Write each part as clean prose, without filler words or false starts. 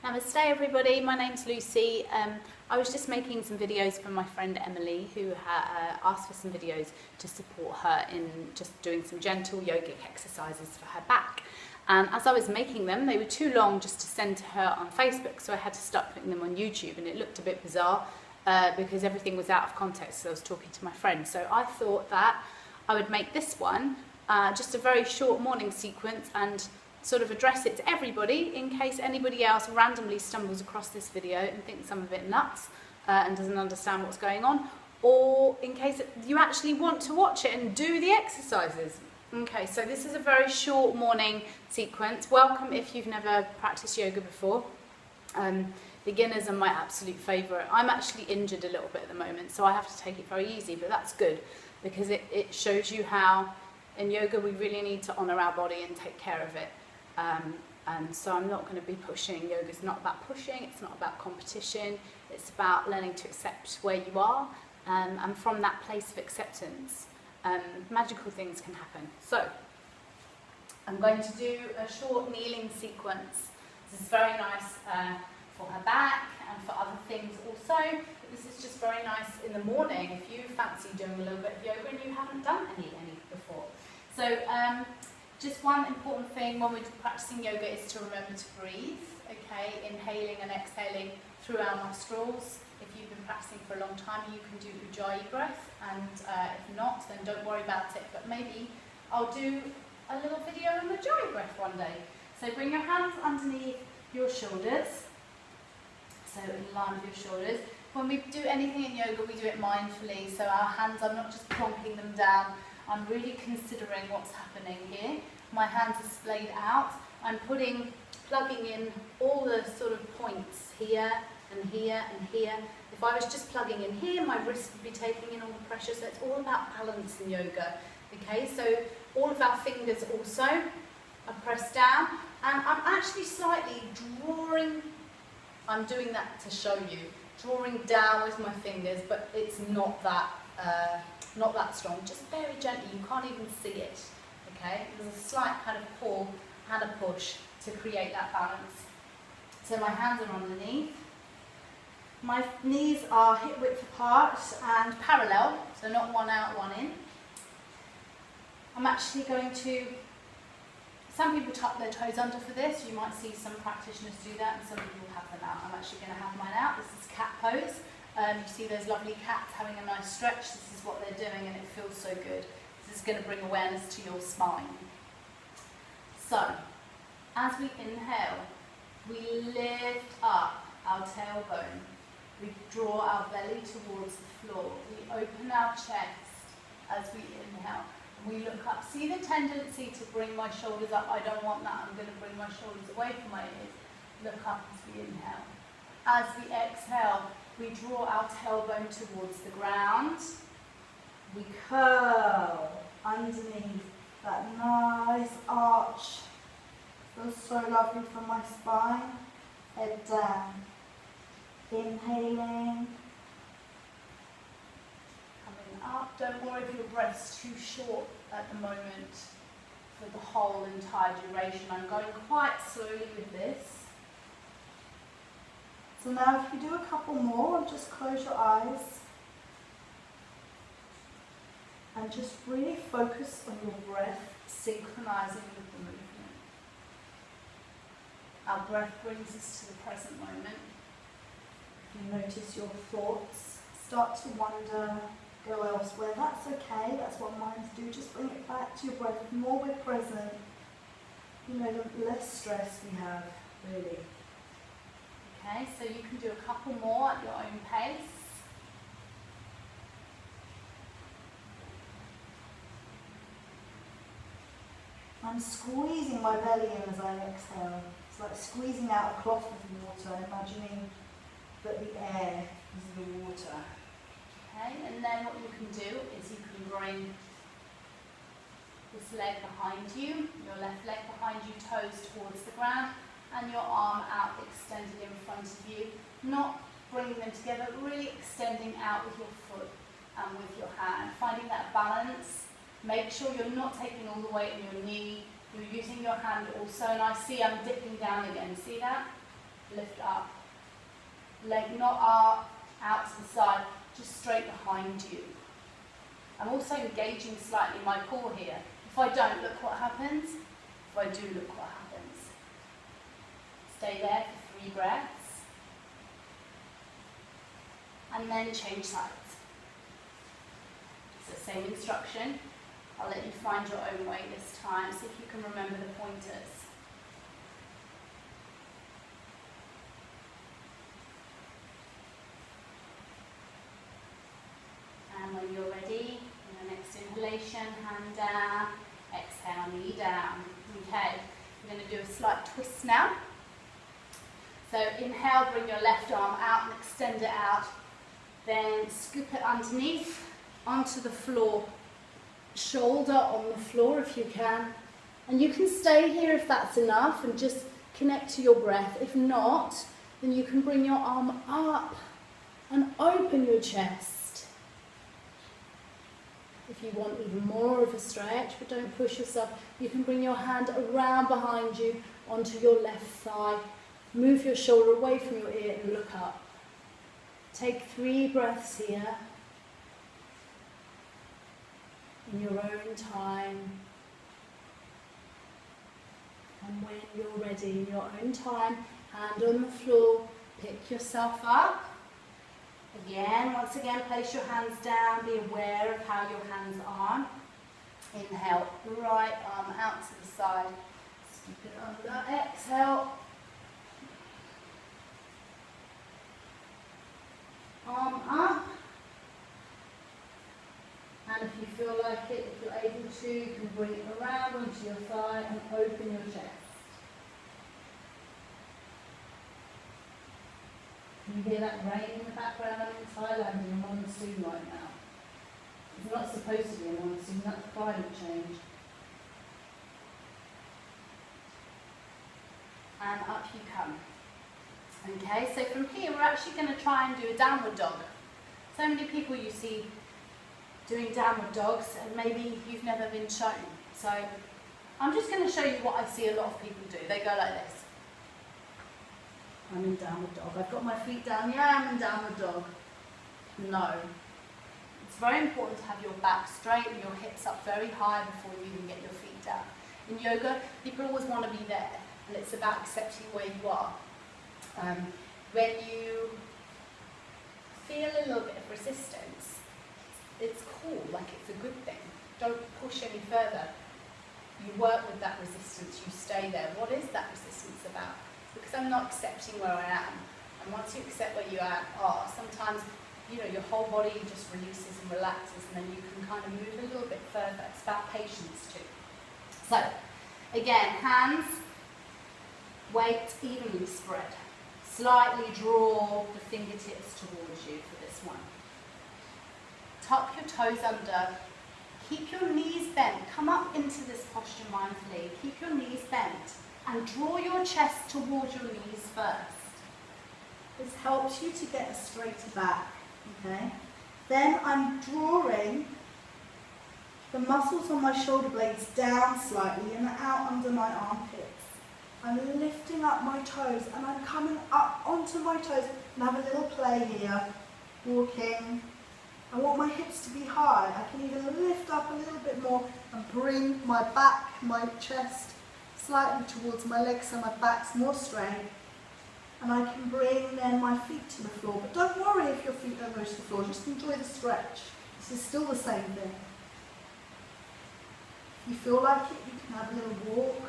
Namaste everybody, my name's Lucy. I was just making some videos for my friend Emily, who asked for some videos to support her in just doing some gentle yogic exercises for her back. And as I was making them, they were too long just to send to her on Facebook, so I had to start putting them on YouTube, and it looked a bit bizarre because everything was out of context, so I was talking to my friend. So I thought that I would make this one just a very short morning sequence and sort of address it to everybody in case anybody else randomly stumbles across this video and thinks some of it nuts and doesn't understand what's going on, or in case you actually want to watch it and do the exercises. Okay, so this is a very short morning sequence. Welcome if you've never practiced yoga before. Beginners are my absolute favourite. I'm actually injured a little bit at the moment, so I have to take it very easy, but that's good because it shows you how in yoga we really need to honour our body and take care of it. And so I'm not going to be pushing. Yoga's not about pushing, it's not about competition, it's about learning to accept where you are, and from that place of acceptance, magical things can happen. So, I'm going to do a short kneeling sequence. This is very nice for her back and for other things also, but this is just very nice in the morning if you fancy doing a little bit of yoga and you haven't done any before. So, just one important thing when we're practicing yoga is to remember to breathe, okay? Inhaling and exhaling through our nostrils. If you've been practicing for a long time, you can do Ujjayi breath, and if not, then don't worry about it, but maybe I'll do a little video on Ujjayi breath one day. So bring your hands underneath your shoulders, so in line with your shoulders. When we do anything in yoga, we do it mindfully, so our hands, I'm not just plonking them down, I'm really considering what's happening here. My hands are splayed out. I'm plugging in all the sort of points here and here and here. If I was just plugging in here, my wrist would be taking in all the pressure, so it's all about balance in yoga. Okay, so all of our fingers also are pressed down, and I'm actually slightly drawing, I'm doing that to show you, drawing down with my fingers, but it's not that strong, just very gently, you can't even see it, okay? There's a slight kind of pull and a push to create that balance. So my hands are underneath, my knees are hip width apart and parallel, so not one out, one in. I'm actually going to, some people tuck their toes under for this, you might see some practitioners do that and some people have them out. I'm actually going to have mine out. This is cat pose. You see those lovely cats having a nice stretch. This is what they're doing and it feels so good. This is going to bring awareness to your spine. So, as we inhale, we lift up our tailbone. We draw our belly towards the floor. We open our chest as we inhale. We look up. See the tendency to bring my shoulders up? I don't want that. I'm going to bring my shoulders away from my ears. Look up as we inhale. As we exhale, we draw our tailbone towards the ground. We curl underneath that nice arch. Feels so lovely for my spine. Head down. Inhaling. Coming up. Don't worry if your breath's too short at the moment for the whole entire duration. I'm going quite slowly with this. So now if you do a couple more, just close your eyes and just really focus on your breath, synchronizing with the movement. Our breath brings us to the present moment. If you notice your thoughts start to wander, go elsewhere, that's okay, that's what minds do, just bring it back to your breath. The more we're present, you know, the less stress we have, really. Okay, so you can do a couple more at your own pace. I'm squeezing my belly in as I exhale. It's like squeezing out a cloth of water, imagining that the air is the water. Okay, and then what you can do is you can bring this leg behind you, your left leg behind you, toes towards the ground, and your arm out, extended in front of you. Not bringing them together, really extending out with your foot and with your hand. Finding that balance. Make sure you're not taking all the weight in your knee. You're using your hand also, and I see I'm dipping down again. See that? lift up. Leg not up, out to the side, just straight behind you. I'm also engaging slightly my core here. If I don't, look what happens. If I do, look what happens. Stay there for 3 breaths. And then change sides. So same instruction. I'll let you find your own way this time. See if you can remember the pointers. And when you're ready, in the next inhalation, hand down, exhale, knee down. Okay, we're going to do a slight twist now. So inhale, bring your left arm out and extend it out. Then scoop it underneath, onto the floor. Shoulder on the floor if you can. And you can stay here if that's enough and just connect to your breath. If not, then you can bring your arm up and open your chest. If you want even more of a stretch, but don't push yourself, you can bring your hand around behind you onto your left thigh. Move your shoulder away from your ear and look up. Take 3 breaths here. In your own time. And when you're ready, in your own time, hand on the floor, pick yourself up. Again, once again, place your hands down, be aware of how your hands are. Inhale, right arm out to the side, scoop it under, exhale. Arm up. And if you feel like it, if you're able to, you can bring it around onto your thigh and open your chest. Can you hear that rain in the background? I'm in Thailand in a monsoon right now. It's not supposed to be a monsoon, that's climate change. And up you come. Okay, so from here we're actually going to try and do a downward dog. So many people you see doing downward dogs and maybe you've never been shown. So I'm just going to show you what I see a lot of people do. They go like this. I'm in downward dog. I've got my feet down. Yeah, I'm in downward dog. No. It's very important to have your back straight and your hips up very high before you even get your feet down. In yoga, people always want to be there, and it's about accepting where you are. When you feel a little bit of resistance, it's cool, like it's a good thing. Don't push any further. You work with that resistance, you stay there. What is that resistance about? Because I'm not accepting where I am. And once you accept where you are, sometimes your whole body just releases and relaxes, and then you can kind of move a little bit further. It's about patience too. So, again, hands, weight evenly spread. Slightly draw the fingertips towards you for this one. Tuck your toes under. Keep your knees bent. Come up into this posture mindfully. Keep your knees bent and draw your chest towards your knees first. This helps you to get a straighter back. Okay. Then I'm drawing the muscles on my shoulder blades down slightly and out under my armpits. I'm lifting up my toes and I'm coming up onto my toes and have a little play here, walking. I want my hips to be high. I can even lift up a little bit more and bring my back, my chest slightly towards my legs so my back's more straight. And I can bring then my feet to the floor. But don't worry if your feet don't go to the floor, just enjoy the stretch. This is still the same thing. If you feel like it, you can have a little walk.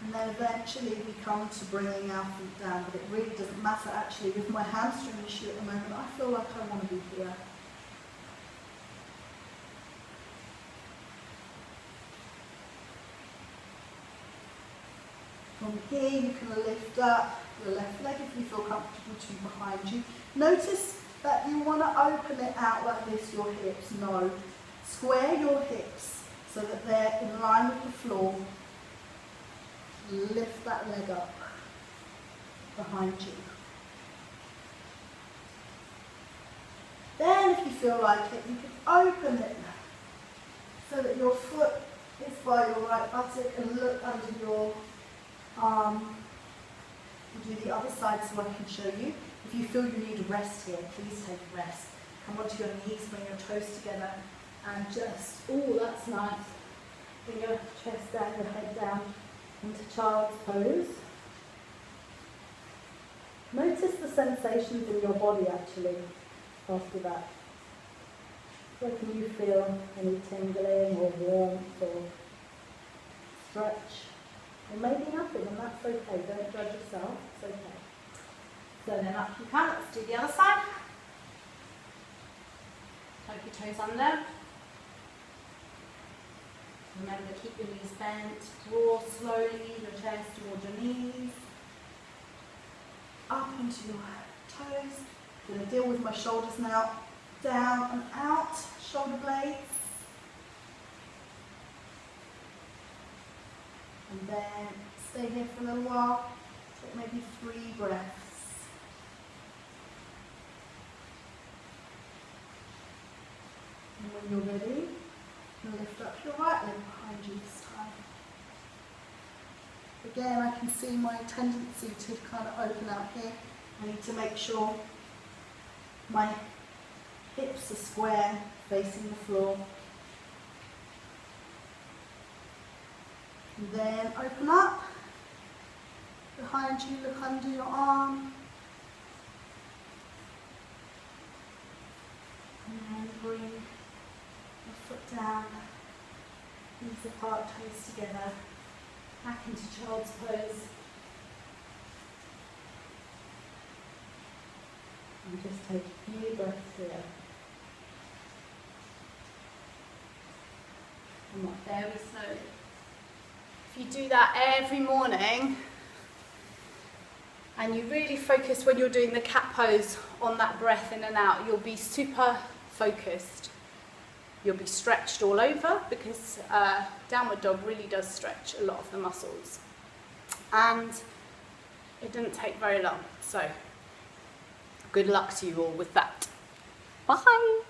And then eventually we come to bringing our feet down, but it really doesn't matter actually. With my hamstring issue at the moment, I feel like I want to be here. From here you can lift up the left leg if you feel comfortable to behind you. Notice that you want to open it out like this, your hips. No. Square your hips so that they're in line with the floor. Lift that leg up behind you. Then if you feel like it, you can open it so that your foot is by your right buttock and look under your arm. We'll do the other side so I can show you. If you feel you need a rest here, please take a rest. Come onto your knees, bring your toes together, and just, oh, that's nice. Bring your chest down, your head down into child's pose. Notice the sensations in your body actually after that. Where can you feel any tingling or warmth or stretch? Or maybe nothing, and that's okay. Don't judge yourself, it's okay. So then up you come, let's do the other side. Tuck your toes under. Remember, keep your knees bent. Draw slowly your chest towards your knees. Up onto your toes. I'm going to deal with my shoulders now. Down and out, shoulder blades. And then stay here for a little while. Take maybe 3 breaths. And when you're ready, you'll lift up your right leg behind you this time. Again, I can see my tendency to kind of open out here. I need to make sure my hips are square, facing the floor. And then open up. Behind you, look under your arm. And then bring your foot down, knees apart, toes together, back into child's pose. And just take a few breaths here. Come on, very slowly. If you do that every morning, and you really focus when you're doing the cat pose on that breath in and out, you'll be super focused. You'll be stretched all over because downward dog really does stretch a lot of the muscles. And it doesn't take very long. So good luck to you all with that. Bye.